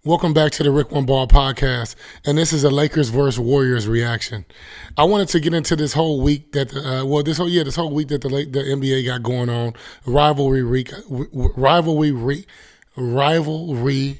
Welcome back to the Rick One Ball podcast, and this is a Lakers versus Warriors reaction. I wanted to get into this whole week that this whole week that the NBA got going on, rivalry week, rivalry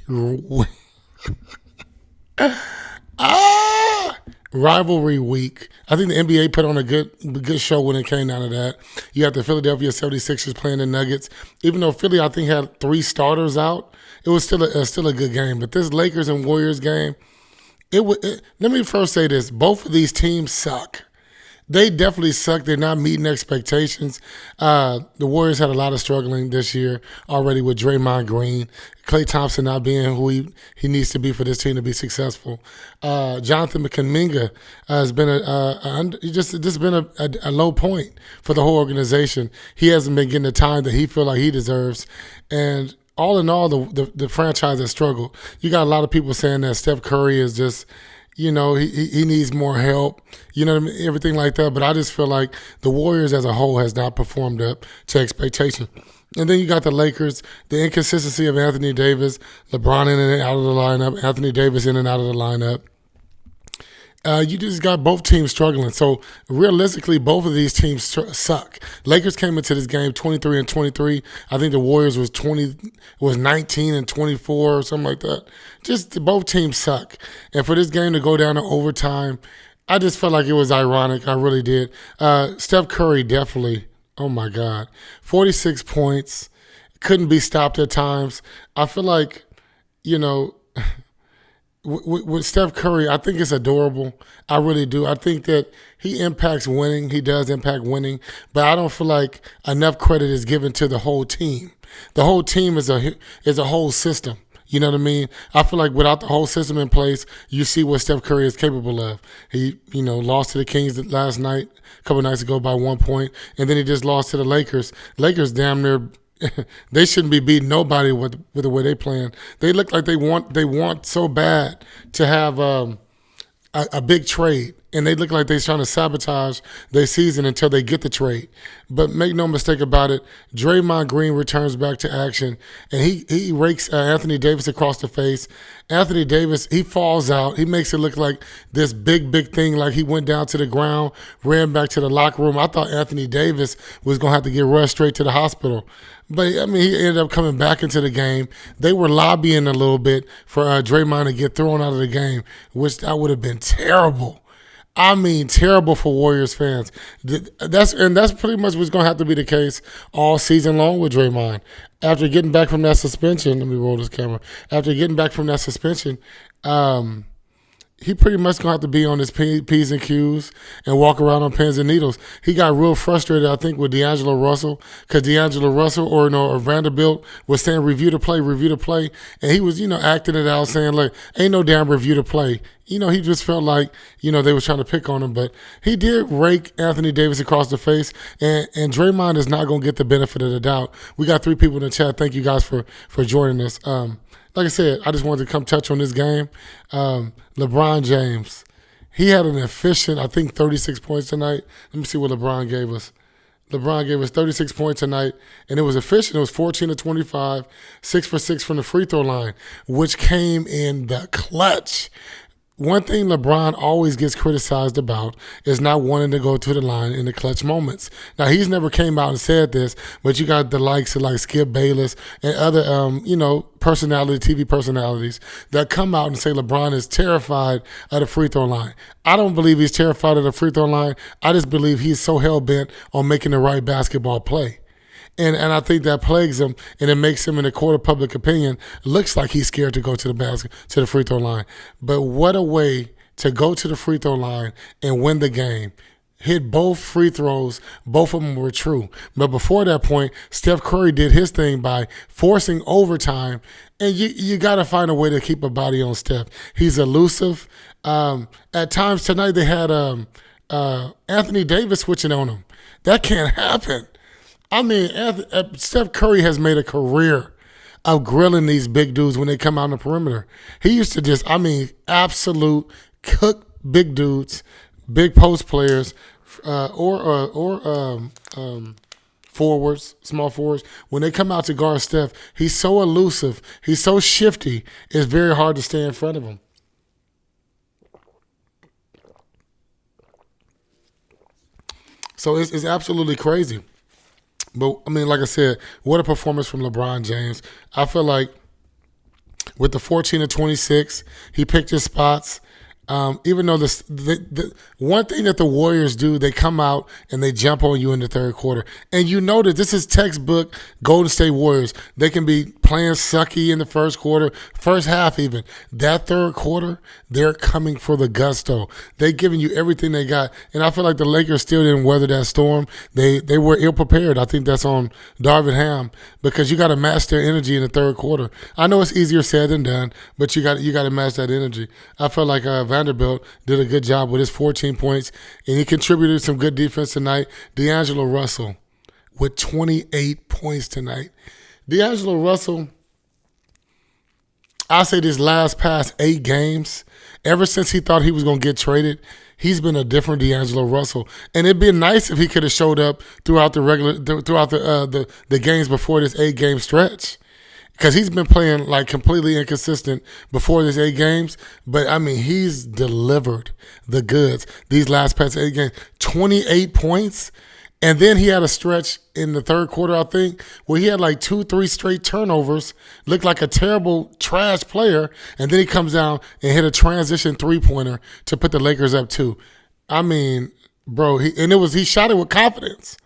week. I think the NBA put on a good show when it came down to that. You got the Philadelphia 76ers playing the Nuggets. Even though Philly, I think, had 3 starters out, it was still a good game. But this Lakers and Warriors game, let me first say this. Both of these teams suck. They definitely suck. They're not meeting expectations. The Warriors had a lot of struggling this year already with Draymond Green, Klay Thompson not being who he needs to be for this team to be successful. Jonathan Kuminga has been a low point for the whole organization. He hasn't been getting the time that he feels like he deserves, and all in all, the franchise has struggled. You got a lot of people saying that Steph Curry is just, he needs more help, you know what I mean, everything like that. But I just feel like the Warriors as a whole has not performed up to expectation. And then you got the Lakers, the inconsistency of Anthony Davis, LeBron in and out of the lineup, Anthony Davis in and out of the lineup. You just got both teams struggling. So realistically, both of these teams suck. Lakers came into this game 23-23. I think the Warriors was 19-24 or something like that. Just both teams suck. And for this game to go down to overtime, I just felt like it was ironic. I really did. Steph Curry definitely. Oh my God, 46 points, couldn't be stopped at times. I feel like, with Steph Curry, I think it's adorable. I really do. I think that he impacts winning. He does impact winning, but I don't feel like enough credit is given to the whole team. The whole team is a whole system. You know what I mean? I feel like without the whole system in place, you see what Steph Curry is capable of. He, lost to the Kings last night, a couple nights ago by 1 point, and then he just lost to the Lakers. Lakers damn near. They shouldn't be beating nobody with the way they playing. They look like they want so bad to have a big trade, and they look like they're trying to sabotage their season until they get the trade. But make no mistake about it, Draymond Green returns back to action, and he rakes Anthony Davis across the face. Anthony Davis, he falls out. He makes it look like this big thing, like he went down to the ground, ran back to the locker room. I thought Anthony Davis was going to have to get rushed straight to the hospital. But, he ended up coming back into the game. They were lobbying a little bit for Draymond to get thrown out of the game, which that would have been terrible. I mean, terrible for Warriors fans. That's pretty much what's going to have to be the case all season long with Draymond. After getting back from that suspension, let me roll this camera. After getting back from that suspension, he pretty much going to have to be on his P's and Q's and walk around on pins and needles. He got real frustrated, I think, with D'Angelo Russell, because D'Angelo Russell or Vanderbilt was saying review the play, and he was, acting it out, saying, like, ain't no damn review the play. He just felt like, they was trying to pick on him, but he did rake Anthony Davis across the face, and Draymond is not going to get the benefit of the doubt. We got 3 people in the chat. Thank you guys for joining us. Like I said, I just wanted to come touch on this game. LeBron James, he had an efficient, I think, 36 points tonight. Let me see what LeBron gave us. LeBron gave us 36 points tonight, and it was efficient. It was 14-25, 6 for 6 from the free throw line, which came in the clutch. One thing LeBron always gets criticized about is not wanting to go to the line in the clutch moments. Now, he's never came out and said this, but you got the likes of like Skip Bayless and other, TV personalities that come out and say LeBron is terrified of the free throw line. I don't believe he's terrified of the free throw line. I just believe he's so hell-bent on making the right basketball play. And I think that plagues him, and it makes him, in the court of public opinion, looks like he's scared to go to the free throw line. But what a way to go to the free throw line and win the game. Hit both free throws, both of them were true. But before that point, Steph Curry did his thing by forcing overtime, and you got to find a way to keep a body on Steph. He's elusive. At times tonight they had Anthony Davis switching on him. That can't happen. I mean, Steph Curry has made a career of grilling these big dudes when they come out on the perimeter. He used to just, absolute cook big dudes, big post players, or forwards, small forwards, when they come out to guard Steph, he's so elusive, he's so shifty, it's very hard to stay in front of him. So it's absolutely crazy. But I mean, like I said, what a performance from LeBron James. I feel like with the 14 to 26, he picked his spots. Even though the one thing that the Warriors do, they come out and they jump on you in the third quarter. And you know that this is textbook Golden State Warriors. They can be playing sucky in the first quarter, first half even. That third quarter, they're coming for the gusto. They're giving you everything they got. And I feel like the Lakers still didn't weather that storm. They were ill prepared. I think that's on Darvin Ham because you got to match their energy in the third quarter. I know it's easier said than done, but you got to match that energy. I felt like Vanderbilt did a good job with his 14 points, and he contributed some good defense tonight. D'Angelo Russell with 28 points tonight. D'Angelo Russell, I say this last past 8 games, ever since he thought he was going to get traded, he's been a different D'Angelo Russell. And it'd been nice if he could have showed up throughout the games before this 8-game stretch. Because he's been playing like completely inconsistent before this 8 games. But, I mean, he's delivered the goods these last past 8 games. 28 points. And then he had a stretch in the third quarter, I think, where he had like 2-3 straight turnovers, looked like a terrible trash player. And then he comes down and hit a transition 3-pointer to put the Lakers up 2. I mean, bro, he shot it with confidence.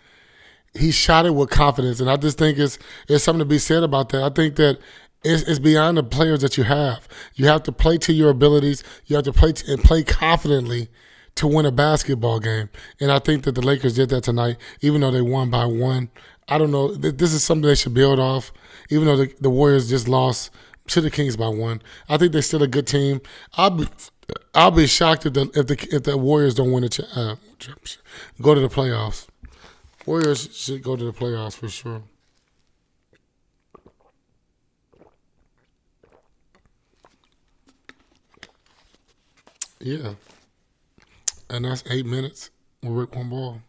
He shot it with confidence, and I just think it's something to be said about that. I think that it's beyond the players that you have. You have to play to your abilities. You have to play confidently to win a basketball game, and I think that the Lakers did that tonight, even though they won by 1. I don't know. This is something they should build off, even though the Warriors just lost to the Kings by 1. I think they're still a good team. I'll be shocked if the Warriors don't win go to the playoffs. Warriors should go to the playoffs for sure. Yeah. And that's 8 minutes with Rick One Ball.